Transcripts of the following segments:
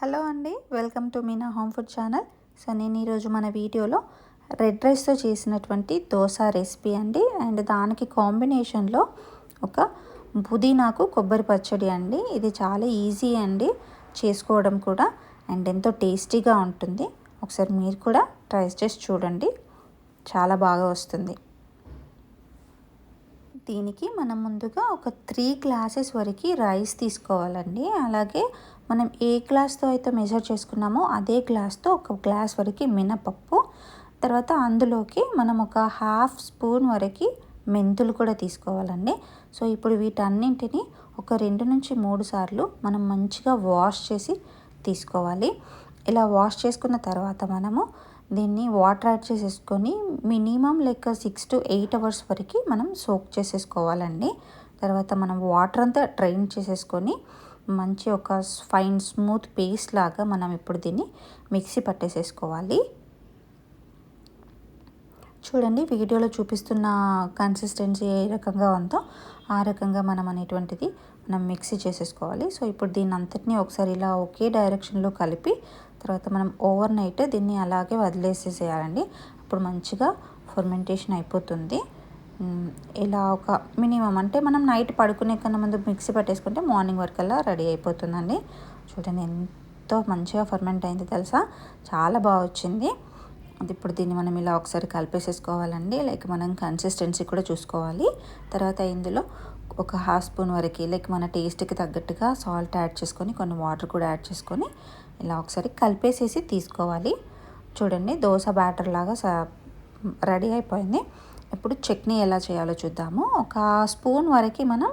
Hello అండి, welcome to Meena home food channel. So నేను ఈరోజు మన వీడియోలో రెడ్ రైస్తో చేసినటువంటి దోశ రెసిపీ అండి. అండ్ దానికి కాంబినేషన్లో ఒక పుదీనాకు కొబ్బరి పచ్చడి అండి. ఇది చాలా ఈజీ అండి చేసుకోవడం కూడా, అండ్ ఎంతో టేస్టీగా ఉంటుంది. ఒకసారి మీరు కూడా ట్రై చేసి చూడండి, చాలా బాగా వస్తుంది. దీనికి మనం ముందుగా ఒక 3 గ్లాసెస్ వరకు రైస్ తీసుకోవాలండి. అలాగే మనం ఏ గ్లాస్తో అయితే మెజర్ చేసుకున్నామో అదే గ్లాస్తో ఒక గ్లాస్ వరకు మినపప్పు, తర్వాత అందులోకి మనం ఒక 1/2 స్పూన్ వరకు మెంతులు కూడా తీసుకోవాలండి. సో ఇప్పుడు వీటన్నింటినీ ఒక 2 నుంచి 3 సార్లు మనం మంచిగా వాష్ చేసి తీసుకోవాలి. ఇలా వాష్ చేసుకున్న తర్వాత మనము దీన్ని వాటర్ యాడ్ చేసేసుకొని మినిమం లైక్ 6 to 8 అవర్స్ వరకు మనం సోక్ చేసేసుకోవాలండి. తర్వాత మనం వాటర్ అంతా డ్రైన్ చేసేసుకొని మంచి ఒక ఫైన్ స్మూత్ పేస్ట్ లాగా మనం ఇప్పుడు దీన్ని మిక్సీ పట్టేసేసుకోవాలి. చూడండి, వీడియోలో చూపిస్తున్న కన్సిస్టెన్సీ ఏ రకంగా ఉందో ఆ రకంగా మనం మిక్సీ చేసేసుకోవాలి. సో ఇప్పుడు దీన్ని అంతటినీ ఒకసారి ఇలా ఒకే డైరెక్షన్లో కలిపి తర్వాత మనం ఓవర్ నైట్ దీన్ని అలాగే వదిలేసేసేయాలండి. అప్పుడు మంచిగా ఫర్మెంటేషన్ అయిపోతుంది. ఇలా ఒక మినిమం అంటే మనం నైట్ పడుకునే కన్నా ముందు మిక్సీ పట్టేసుకుంటే మార్నింగ్ వరకల్లా రెడీ అయిపోతుందండి. చూడండి ఎంతో మంచిగా ఫర్మెంట్ అయింది తెలుసా, చాలా బాగా వచ్చింది. ఇప్పుడు దీన్ని మనం ఇలా ఒకసారి కలిపేసేసుకోవాలండి. లైక్ మనం కన్సిస్టెన్సీ కూడా చూసుకోవాలి. తర్వాత ఇందులో ఒక 1/2 స్పూన్ వరకు లైక్ మన టేస్ట్కి తగ్గట్టుగా సాల్ట్ యాడ్ చేసుకొని కొన్ని వాటర్ కూడా యాడ్ చేసుకొని ఇలా ఒకసారి కలిపేసేసి తీసుకోవాలి. చూడండి, దోశ బ్యాటర్ లాగా రెడీ అయిపోయింది. ఇప్పుడు చట్నీ ఎలా చేయాలో చూద్దాము. ఒక స్పూన్ వరకు మనం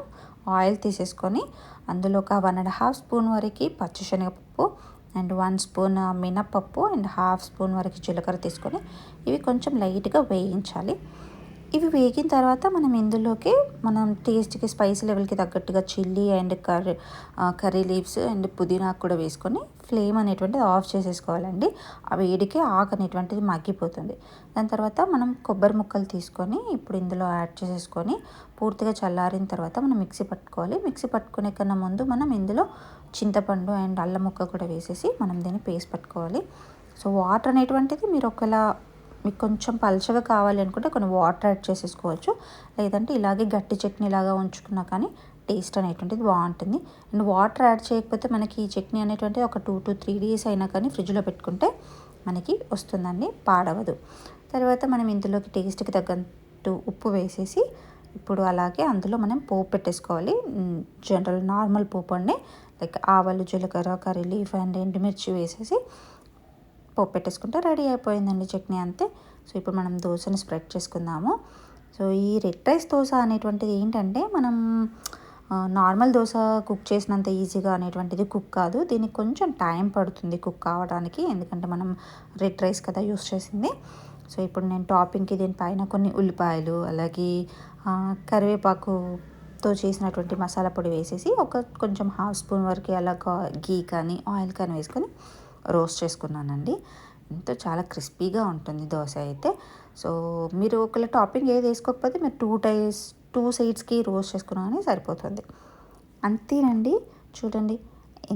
ఆయిల్ తీసేసుకొని అందులో ఒక 1.5 స్పూన్ వరకు పచ్చిశనగపప్పు అండ్ 1 స్పూన్ మినపప్పు అండ్ 1/2 స్పూన్ వరకు జీలకర్ర తీసుకొని ఇవి కొంచెం లైట్గా వేయించాలి. ఇవి వేగిన తర్వాత మనం ఇందులోకి మనం టేస్ట్కి స్పైసీ లెవెల్కి తగ్గట్టుగా chilli and curry leaves and పుదీనా కూడా వేసుకొని ఫ్లేమ్ అనేటువంటిది ఆఫ్ చేసేసుకోవాలండి. ఆ వేడికి ఆకు అనేటువంటిది మగ్గిపోతుంది. దాని తర్వాత మనం కొబ్బరి ముక్కలు తీసుకొని ఇప్పుడు ఇందులో యాడ్ చేసేసుకొని పూర్తిగా చల్లారిన తర్వాత మనం మిక్సీ పట్టుకోవాలి. మిక్సీ పట్టుకునే కన్నా ముందు మనం ఇందులో చింతపండు అండ్ అల్లం ముక్క కూడా వేసేసి మనం దీన్ని పేస్ట్ పట్టుకోవాలి. సో వాటర్ అనేటువంటిది మీరు ఒకవేళ మీకు కొంచెం పలుచగా కావాలి అనుకుంటే కొన్ని వాటర్ యాడ్ చేసేసుకోవచ్చు. లేదంటే ఇలాగే గట్టి చట్నీ లాగా ఉంచుకున్నా కానీ టేస్ట్ అనేటువంటిది బాగుంటుంది. అండ్ వాటర్ యాడ్ చేయకపోతే మనకి ఈ చట్నీ అనేటువంటిది ఒక 2 to 3 డేస్ అయినా కానీ ఫ్రిడ్జ్లో పెట్టుకుంటే మనకి వస్తుందండి, పాడవదు. తర్వాత మనం ఇందులోకి టేస్ట్కి తగ్గట్టు ఉప్పు వేసేసి ఇప్పుడు అలాగే అందులో మనం పోపు పెట్టేసుకోవాలి. జనరల్ నార్మల్ పోపు అండి, లైక్ ఆవాలు, జీలకర్ర, కర్రీ లీఫ్ అండ్ ఎండుమిర్చి వేసేసి పోపు పెట్టేసుకుంటే రెడీ అయిపోయిందండి చట్నీ, అంతే. సో ఇప్పుడు మనం దోశని స్ప్రెడ్ చేసుకుందాము. సో ఈ రెడ్ రైస్ దోశ అనేటువంటిది ఏంటంటే మనం నార్మల్ దోశ కుక్ చేసినంత ఈజీగా అనేటువంటిది కుక్ కాదు. దీనికి కొంచెం టైం పడుతుంది కుక్ కావడానికి, ఎందుకంటే మనం రెడ్ రైస్ కదా యూస్ చేసింది. సో ఇప్పుడు నేను టాపింగ్కి దీనిపైన కొన్ని ఉల్లిపాయలు అలాగే కరివేపాకుతో చేసినటువంటి మసాలా పొడి వేసేసి కొంచెం 1/2 స్పూన్ వరకు అలా గీ కానీ ఆయిల్ కానీ వేసుకొని రోస్ట్ చేసుకున్నానండి. ఎంతో చాలా క్రిస్పీగా ఉంటుంది దోశ అయితే. సో మీరు ఒకవేళ టాపింగ్ ఏది వేసుకోకపోతే మీరు 2 సైడ్స్కి రోస్ట్ చేసుకున్నా కానీ సరిపోతుంది. అంతేనండి. చూడండి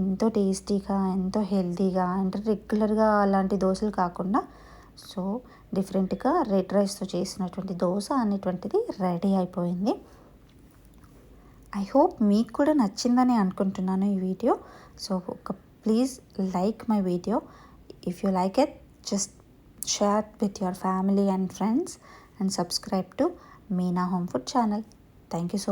ఎంతో టేస్టీగా, ఎంతో హెల్తీగా, అంటే రెగ్యులర్గా అలాంటి దోశలు కాకుండా సో డిఫరెంట్గా రెడ్ రైస్తో చేసినటువంటి దోశ అనేటువంటిది రెడీ అయిపోయింది. ఐ హోప్ మీకు కూడా నచ్చిందని అనుకుంటున్నాను ఈ video. So please like my video. If you like it, just share it with your family and friends and subscribe to Meena Home Food channel. Thank you so much.